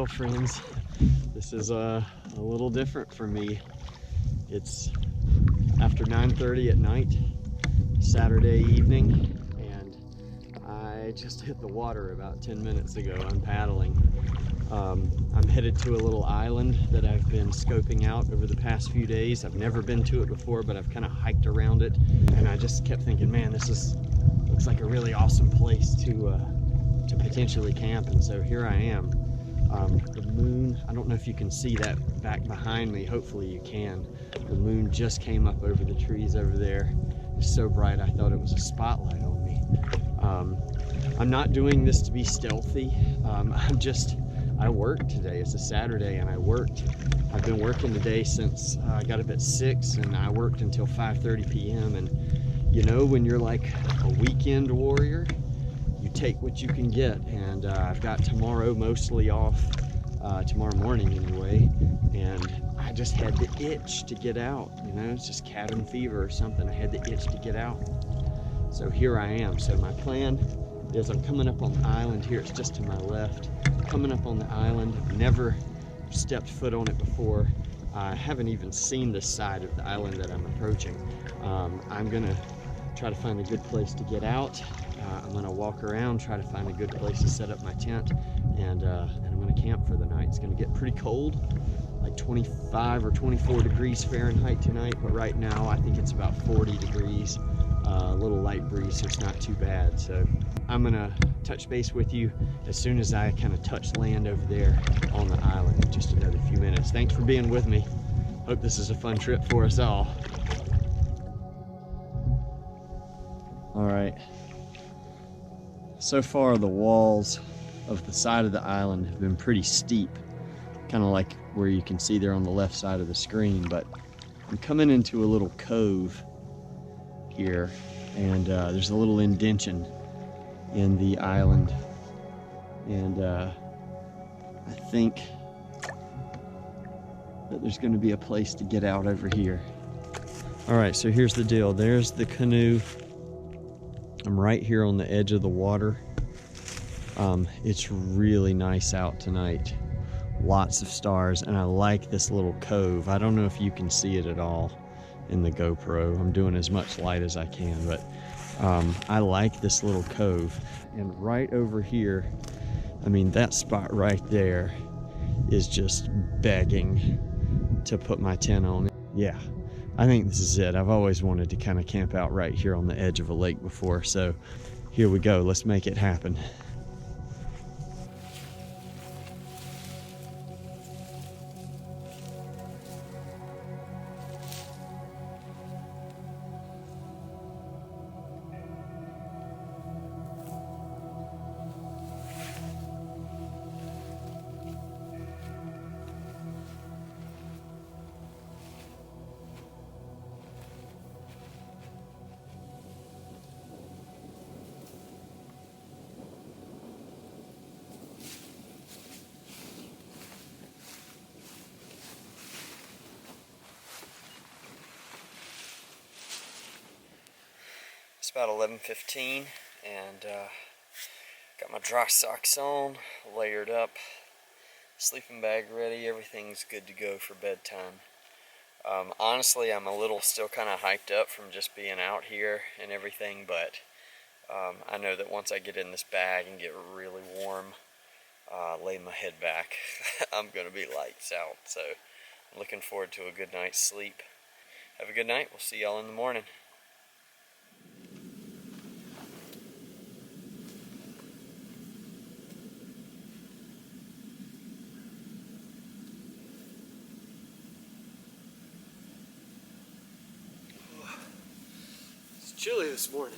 Well, friends, this is a little different for me. It's after 9:30 at night, Saturday evening, and I just hit the water about 10 minutes ago. I'm paddling. I'm headed to a little island that I've been scoping out over the past few days. I've never been to it before, but I've kind of hiked around it, and I just kept thinking, man, looks like a really awesome place to potentially camp. And so here I am. The moon, I don't know if you can see that back behind me. Hopefully you can. The moon just came up over the trees over there. It's so bright I thought it was a spotlight on me. I'm not doing this to be stealthy. I worked today. It's a Saturday and I worked. I've been working today since I got up at 6 and I worked until 5:30 p.m. And you know, when you're like a weekend warrior, you take what you can get. And I've got tomorrow mostly off, tomorrow morning anyway. And I just had the itch to get out. You know, it's just cabin fever or something. I had the itch to get out. So here I am. So my plan is I'm coming up on the island here. It's just to my left. Coming up on the island. I've never stepped foot on it before. I haven't even seen this side of the island that I'm approaching. I'm gonna try to find a good place to get out. I'm gonna walk around, try to find a good place to set up my tent, and I'm gonna camp for the night. It's gonna get pretty cold, like 25 or 24 degrees Fahrenheit tonight, but right now I think it's about 40 degrees. A little light breeze, so it's not too bad. So I'm gonna touch base with you as soon as I kind of touch land over there on the island in just another few minutes. Thanks for being with me. Hope this is a fun trip for us all. All right. So far the walls of the side of the island have been pretty steep, kind of like where you can see there on the left side of the screen, but I'm coming into a little cove here, and there's a little indention in the island, and I think that there's going to be a place to get out over here. All right, so here's the deal. There's the canoe. I'm right here on the edge of the water. It's really nice out tonight. Lots of stars, and I like this little cove. I don't know if you can see it at all in the GoPro. I'm doing as much light as I can, but I like this little cove. And right over here, I mean, that spot right there is just begging to put my tent on. Yeah, I think this is it. I've always wanted to kind of camp out right here on the edge of a lake before, so here we go. Let's make it happen. It's about 11:15, and got my dry socks on, layered up, sleeping bag ready. Everything's good to go for bedtime. Honestly, I'm a little still kind of hyped up from just being out here and everything, but I know that once I get in this bag and get really warm, lay my head back, I'm going to be lights out. So I'm looking forward to a good night's sleep. Have a good night. We'll see y'all in the morning. It's chilly this morning.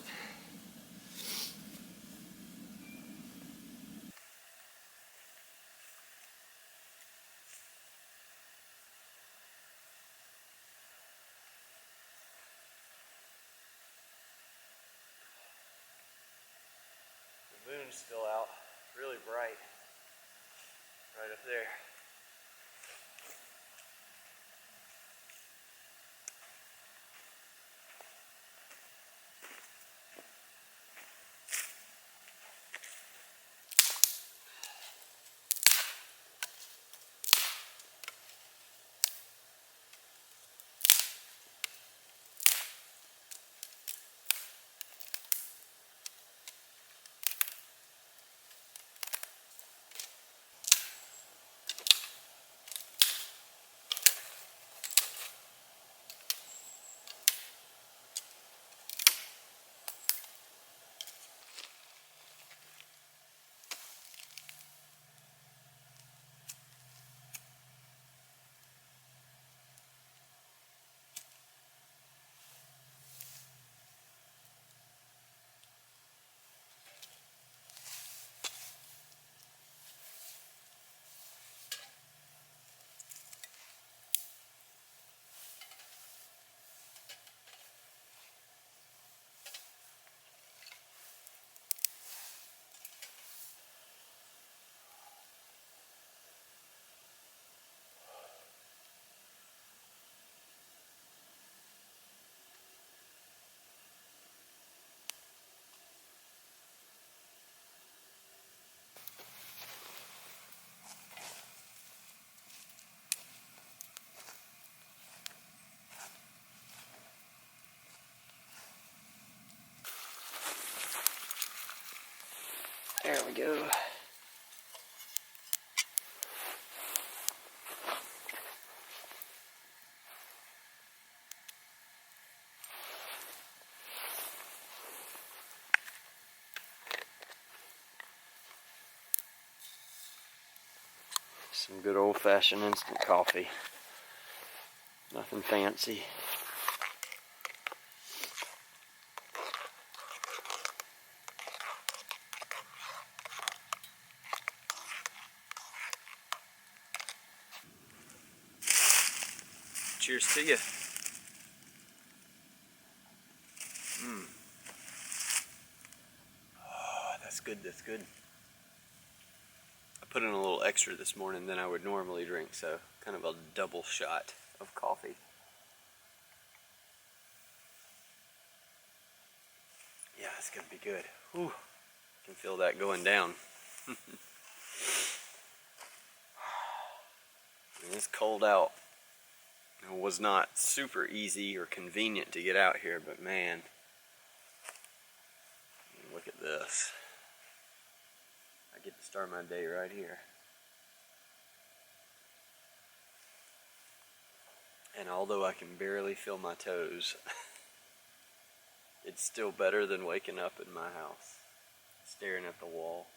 The moon's still out, really bright, right up there. we go. Some good old-fashioned instant coffee. Nothing fancy. Cheers to you. Oh, that's good, that's good. I put in a little extra this morning than I would normally drink, so kind of a double shot of coffee. Yeah, it's gonna be good. Whew. I can feel that going down. It's cold out. It was not super easy or convenient to get out here, but man, look at this. I get to start my day right here. And although I can barely feel my toes, it's still better than waking up in my house, staring at the wall.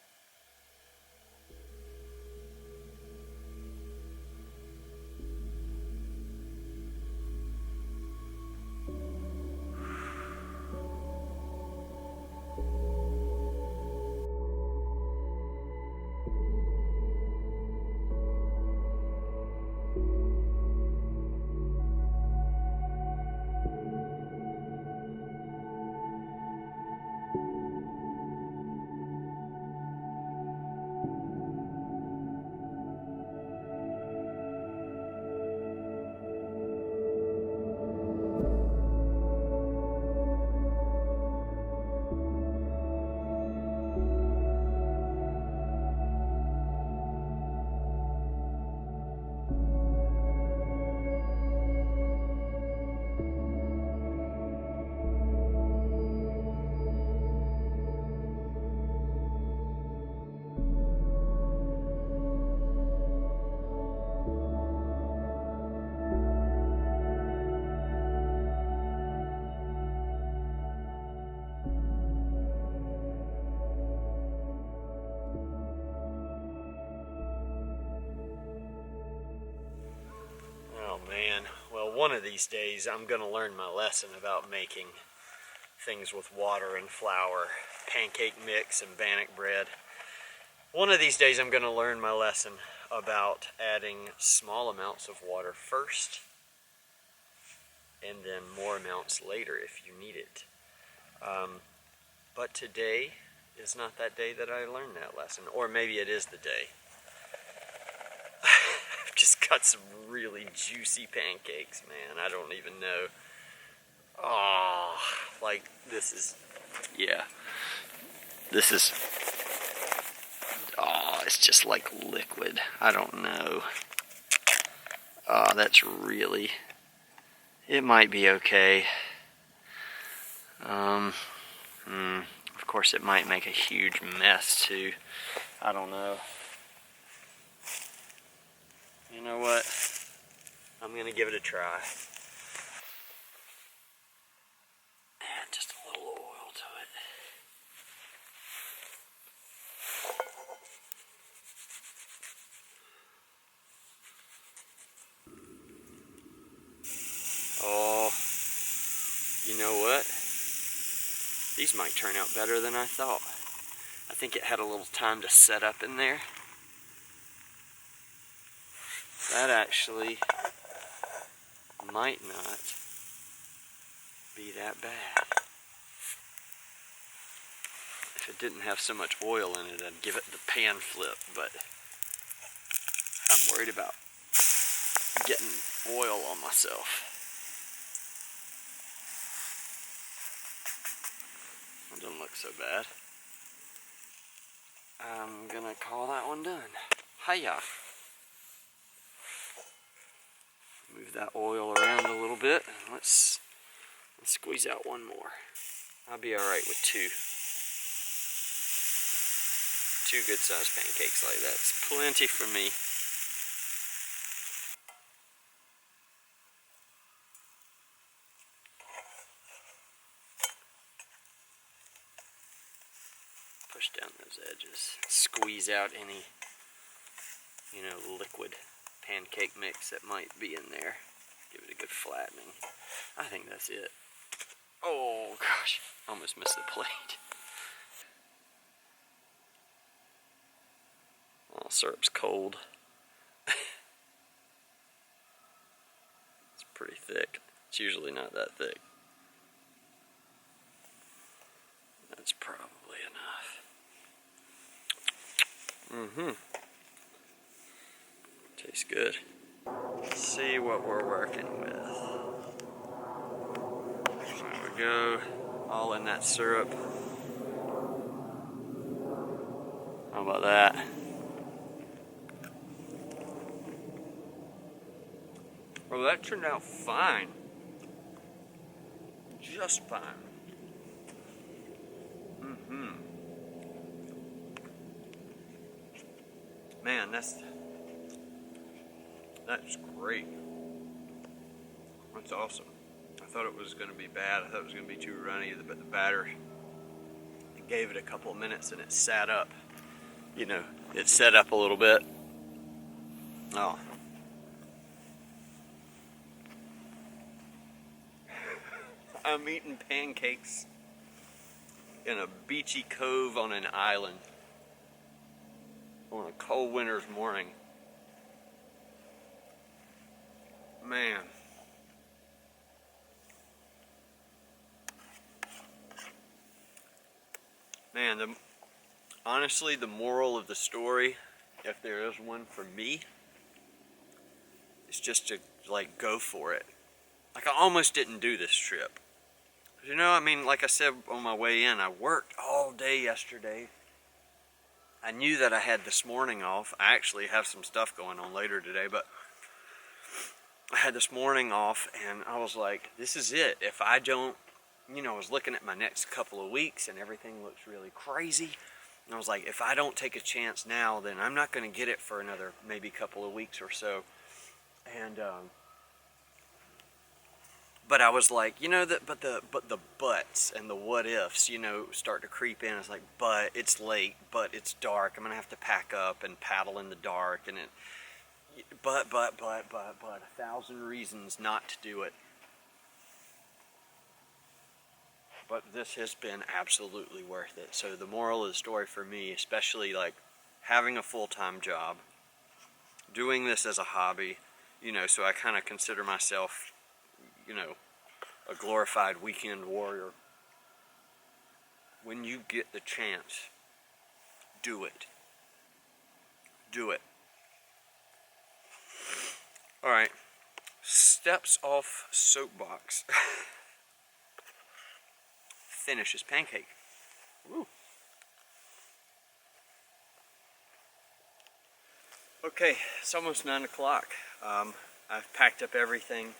Oh man, well one of these days I'm going to learn my lesson about making things with water and flour, pancake mix and bannock bread. One of these days I'm going to learn my lesson about adding small amounts of water first and then more amounts later if you need it. But today is not that day that I learned that lesson, or maybe it is the day. I've just got some really juicy pancakes, man. I don't even know. Oh, like this is, yeah. This is, oh, it's just like liquid. I don't know. Oh, that's really, it might be okay. Of course it might make a huge mess too. I don't know. You know what? I'm gonna give it a try. Add just a little oil to it. Oh, you know what? These might turn out better than I thought. I think it had a little time to set up in there. That actually might not be that bad. If it didn't have so much oil in it, I'd give it the pan flip, but I'm worried about getting oil on myself. It doesn't look so bad. I'm gonna call that one done. Hiya! Move that oil around a little bit. Let's squeeze out one more. I'll be alright with two. 2 good-sized pancakes like that. It's plenty for me. Push down those edges. Squeeze out any, liquid pancake mix that might be in there. Give it a good flattening. I think that's it. Oh gosh, almost missed the plate. Oh, syrup's cold. It's pretty thick. It's usually not that thick. That's probably enough. Tastes good. Let's see what we're working with. There we go. All in that syrup. How about that? Well, that turned out fine. Just fine. Man, that's great. That's awesome. I thought it was going to be bad. I thought it was going to be too runny, but the batter, it gave it a couple of minutes and it sat up. It set up a little bit. Oh. I'm eating pancakes in a beachy cove on an island on a cold winter's morning. Man. Honestly, the moral of the story, if there is one for me, is just to, go for it. I almost didn't do this trip. Like I said on my way in, I worked all day yesterday. I knew that I had this morning off. I actually have some stuff going on later today, but I had this morning off, and I was like, this is it. If I don't, I was looking at my next couple of weeks, and everything looks really crazy. And I was like, if I don't take a chance now, then I'm not going to get it for another maybe couple of weeks or so. And but I was like, but the buts and the what ifs, start to creep in. It's like, but it's late, but it's dark. I'm gonna have to pack up and paddle in the dark, and but 1,000 reasons not to do it. But this has been absolutely worth it. So the moral of the story for me, especially having a full-time job, doing this as a hobby, so I kind of consider myself, a glorified weekend warrior. When you get the chance, do it. Do it. All right, steps off soapbox. Finish his pancake. Woo. Okay, it's almost 9 o'clock. I've packed up everything.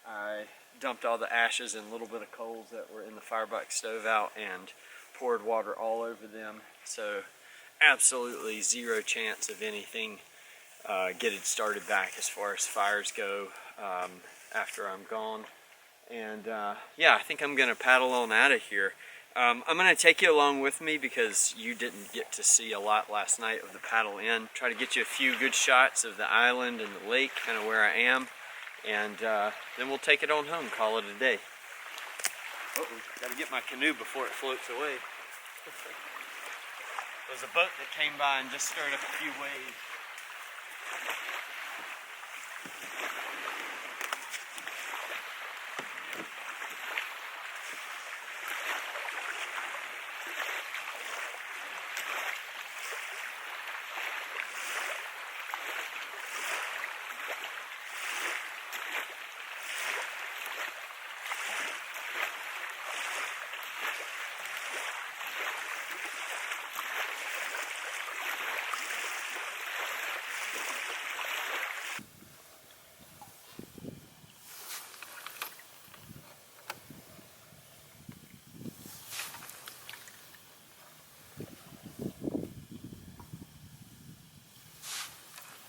I dumped all the ashes and a little bit of coals that were in the firebox stove out and poured water all over them. So absolutely zero chance of anything getting started back as far as fires go after I'm gone. And yeah, I think I'm going to paddle on out of here. I'm going to take you along with me because you didn't get to see a lot last night of the paddle in. Try to get you a few good shots of the island and the lake, kind of where I am. And then we'll take it on home, call it a day. Got to get my canoe before it floats away. There's a boat that came by and just stirred up a few waves.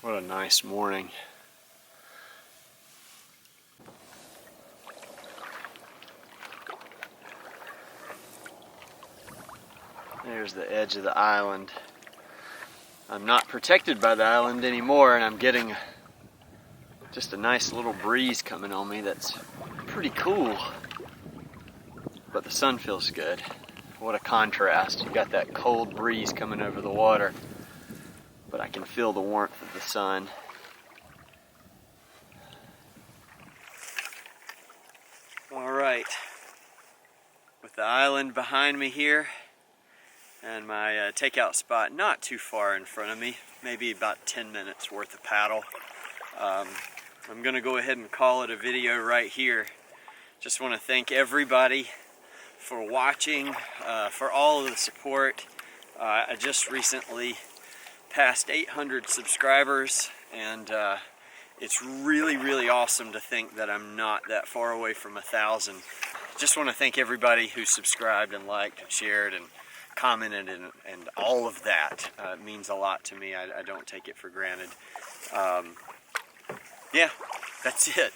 What a nice morning. There's the edge of the island. I'm not protected by the island anymore, and I'm getting just a nice little breeze coming on me that's pretty cool. But the sun feels good. What a contrast. You got that cold breeze coming over the water, but I can feel the warmth of the sun. All right, with the island behind me here and my takeout spot not too far in front of me, maybe about 10 minutes worth of paddle, I'm gonna go ahead and call it a video right here. Just want to thank everybody for watching, for all of the support. I just recently passed 800 subscribers, and it's really awesome to think that I'm not that far away from 1,000. Just want to thank everybody who subscribed and liked and shared and commented and all of that. It means a lot to me. I don't take it for granted. Yeah, that's it.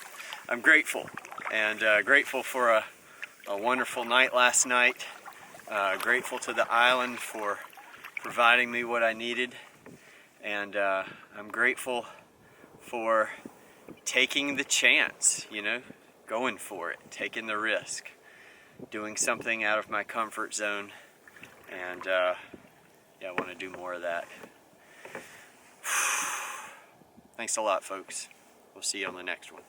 I'm grateful, and grateful for a wonderful night last night. Grateful to the island for providing me what I needed, and I'm grateful for taking the chance, you know, going for it, taking the risk, doing something out of my comfort zone, and yeah, I want to do more of that. Thanks a lot, folks. We'll see you on the next one.